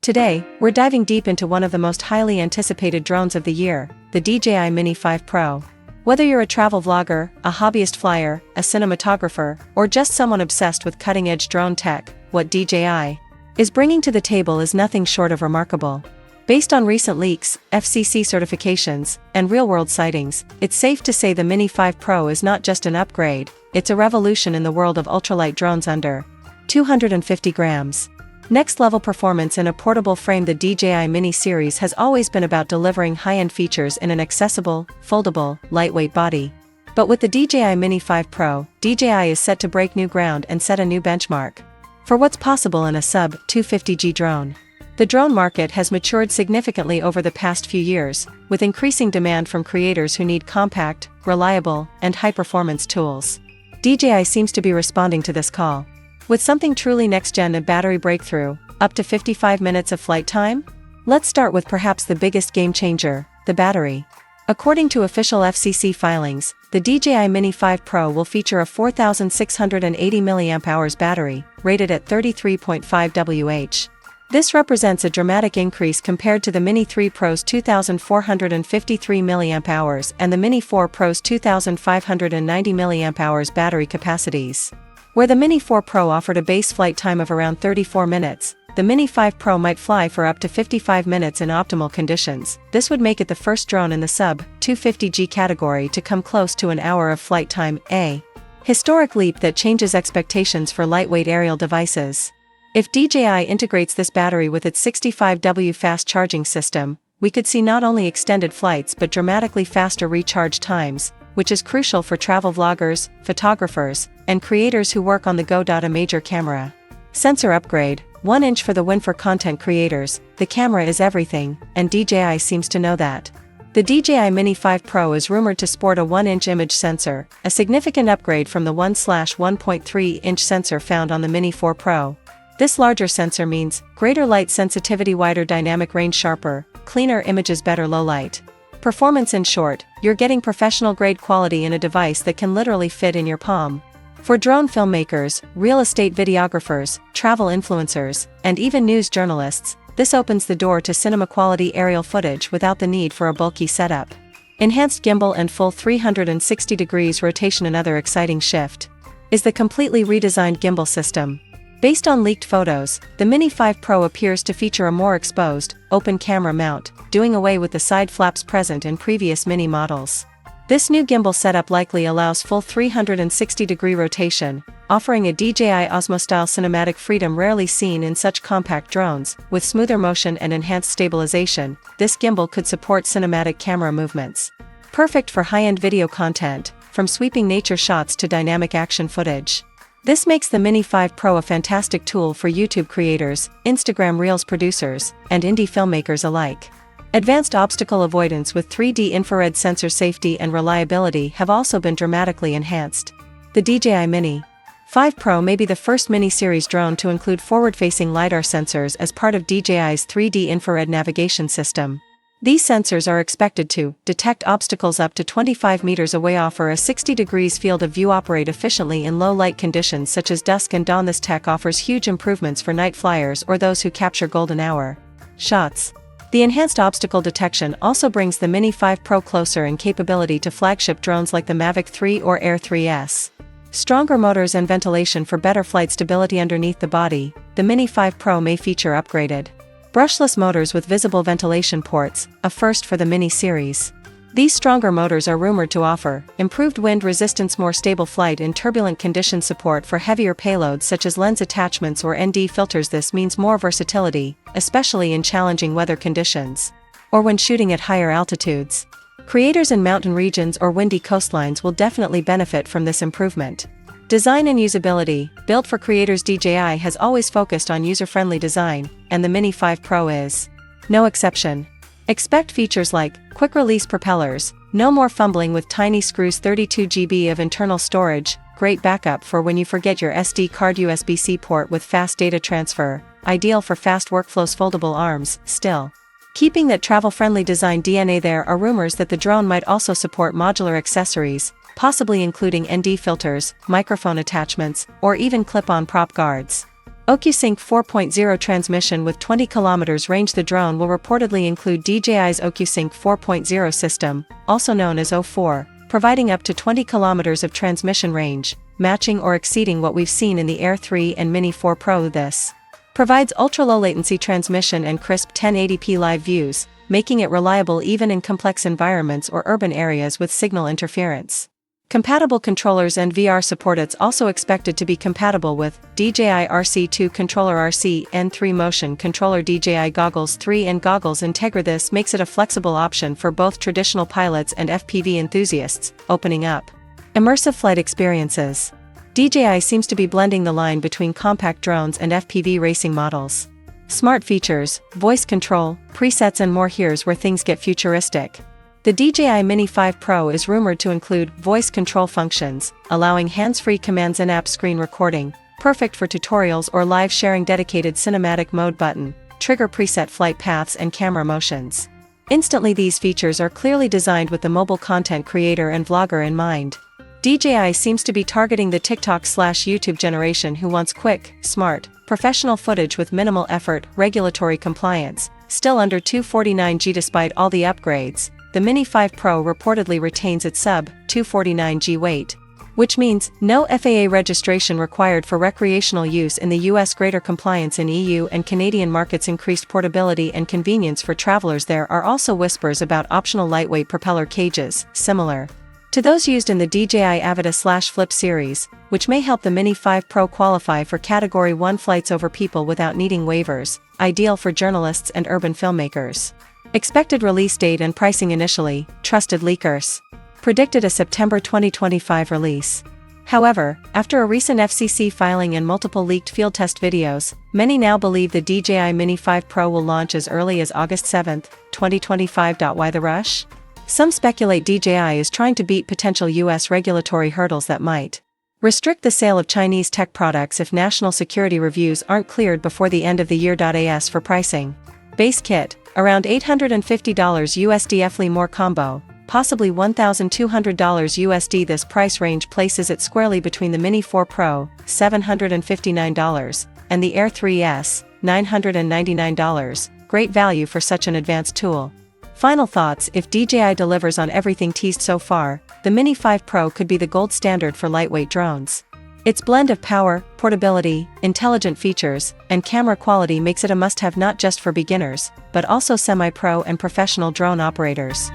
Today, we're diving deep into one of the most highly anticipated drones of the year, the DJI Mini 5 Pro. Whether you're a travel vlogger, a hobbyist flyer, a cinematographer, or just someone obsessed with cutting-edge drone tech, what DJI is bringing to the table is nothing short of remarkable. Based on recent leaks, FCC certifications, and real-world sightings, it's safe to say the Mini 5 Pro is not just an upgrade, it's a revolution in the world of ultralight drones under 250 grams. Next-level performance in a portable frame. The DJI Mini series has always been about delivering high-end features in an accessible, foldable, lightweight body. But with the DJI Mini 5 Pro, DJI is set to break new ground and set a new benchmark for what's possible in a sub-250G drone. The drone market has matured significantly over the past few years, with increasing demand from creators who need compact, reliable, and high-performance tools. DJI seems to be responding to this call with something truly next-gen: a battery breakthrough, up to 55 minutes of flight time? Let's start with perhaps the biggest game-changer, the battery. According to official FCC filings, the DJI Mini 5 Pro will feature a 4,680 mAh battery, rated at 33.5 Wh. This represents a dramatic increase compared to the Mini 3 Pro's 2,453 mAh and the Mini 4 Pro's 2,590 mAh battery capacities. Where the Mini 4 Pro offered a base flight time of around 34 minutes, the Mini 5 Pro might fly for up to 55 minutes in optimal conditions. This would make it the first drone in the sub-250G category to come close to an hour of flight time, a historic leap that changes expectations for lightweight aerial devices. If DJI integrates this battery with its 65W fast charging system, we could see not only extended flights but dramatically faster recharge times, which is crucial for travel vloggers, photographers, and creators who work on the go. A major camera sensor upgrade, 1 inch for the win for content creators. The camera is everything, and DJI seems to know that. The DJI Mini 5 Pro is rumored to sport a 1-inch image sensor, a significant upgrade from the 1/1.3-inch sensor found on the Mini 4 Pro. This larger sensor means greater light sensitivity, wider dynamic range, sharper, cleaner images, better low light performance. In short, you're getting professional-grade quality in a device that can literally fit in your palm. For drone filmmakers, real estate videographers, travel influencers, and even news journalists, this opens the door to cinema-quality aerial footage without the need for a bulky setup. Enhanced gimbal and full 360 degrees rotation. Another exciting shift is the completely redesigned gimbal system. Based on leaked photos, the Mini 5 Pro appears to feature a more exposed, open camera mount, doing away with the side flaps present in previous Mini models. This new gimbal setup likely allows full 360-degree rotation, offering a DJI Osmo-style cinematic freedom rarely seen in such compact drones. With smoother motion and enhanced stabilization, this gimbal could support cinematic camera movements. Perfect for high-end video content, from sweeping nature shots to dynamic action footage. This makes the Mini 5 Pro a fantastic tool for YouTube creators, Instagram Reels producers, and indie filmmakers alike. Advanced obstacle avoidance with 3D infrared sensor safety and reliability have also been dramatically enhanced. The DJI Mini 5 Pro may be the first mini-series drone to include forward-facing LiDAR sensors as part of DJI's 3D infrared navigation system. These sensors are expected to detect obstacles up to 25 meters away, offer a 60 degrees field of view, operate efficiently in low-light conditions such as dusk and dawn. This tech offers huge improvements for night flyers or those who capture golden hour shots. The enhanced obstacle detection also brings the Mini 5 Pro closer in capability to flagship drones like the Mavic 3 or Air 3S. Stronger motors and ventilation for better flight stability underneath the body. The Mini 5 Pro may feature upgraded brushless motors with visible ventilation ports, a first for the Mini series. These stronger motors are rumored to offer improved wind resistance, more stable flight in turbulent conditions, support for heavier payloads such as lens attachments or ND filters. This means more versatility, especially in challenging weather conditions or when shooting at higher altitudes. Creators in mountain regions or windy coastlines will definitely benefit from this improvement. Design and usability. Built for creators, DJI has always focused on user-friendly design, and the Mini 5 Pro is no exception. Expect features like quick-release propellers, no more fumbling with tiny screws, 32 GB of internal storage, great backup for when you forget your SD card, USB-C port with fast data transfer, ideal for fast workflows, foldable arms. Still keeping that travel-friendly design DNA. There are rumors that the drone might also support modular accessories, possibly including ND filters, microphone attachments, or even clip-on prop guards. OcuSync 4.0 transmission with 20 km range. The drone will reportedly include DJI's OcuSync 4.0 system, also known as O4, providing up to 20 km of transmission range, matching or exceeding what we've seen in the Air 3 and Mini 4 Pro. This provides ultra-low latency transmission and crisp 1080p live views, making it reliable even in complex environments or urban areas with signal interference. Compatible controllers and VR support. It's also expected to be compatible with DJI RC2 controller, RC N3 motion controller, DJI Goggles 3 and Goggles Integra. This makes it a flexible option for both traditional pilots and FPV enthusiasts, opening up immersive flight experiences. DJI seems to be blending the line between compact drones and FPV racing models. Smart features, voice control, presets and more. Here's where things get futuristic. The DJI Mini 5 Pro is rumored to include voice control functions, allowing hands-free commands, in-app screen recording, perfect for tutorials or live sharing, dedicated cinematic mode button, trigger preset flight paths and camera motions. Instantly, these features are clearly designed with the mobile content creator and vlogger in mind. DJI seems to be targeting the TikTok/YouTube generation who wants quick, smart, professional footage with minimal effort. Regulatory compliance, still under 249G despite all the upgrades. The Mini 5 Pro reportedly retains its sub-249G weight, which means no FAA registration required for recreational use in the US. Greater compliance in EU and Canadian markets, increased portability and convenience for travelers. There are also whispers about optional lightweight propeller cages, similar to those used in the DJI Avata/Flip series, which may help the Mini 5 Pro qualify for Category 1 flights over people without needing waivers, ideal for journalists and urban filmmakers. Expected release date and pricing. Initially, trusted leakers predicted a September 2025 release. However, after a recent FCC filing and multiple leaked field test videos, many now believe the DJI Mini 5 Pro will launch as early as August 7, 2025. Why the rush? Some speculate DJI is trying to beat potential US regulatory hurdles that might restrict the sale of Chinese tech products if national security reviews aren't cleared before the end of the year. As for pricing, base kit, around $850 USD. FLI more combo, possibly $1,200 USD. This price range places it squarely between the Mini 4 Pro, $759, and the Air 3S, $999. Great value for such an advanced tool. Final thoughts: if DJI delivers on everything teased so far, the Mini 5 Pro could be the gold standard for lightweight drones. Its blend of power, portability, intelligent features, and camera quality makes it a must-have not just for beginners, but also semi-pro and professional drone operators.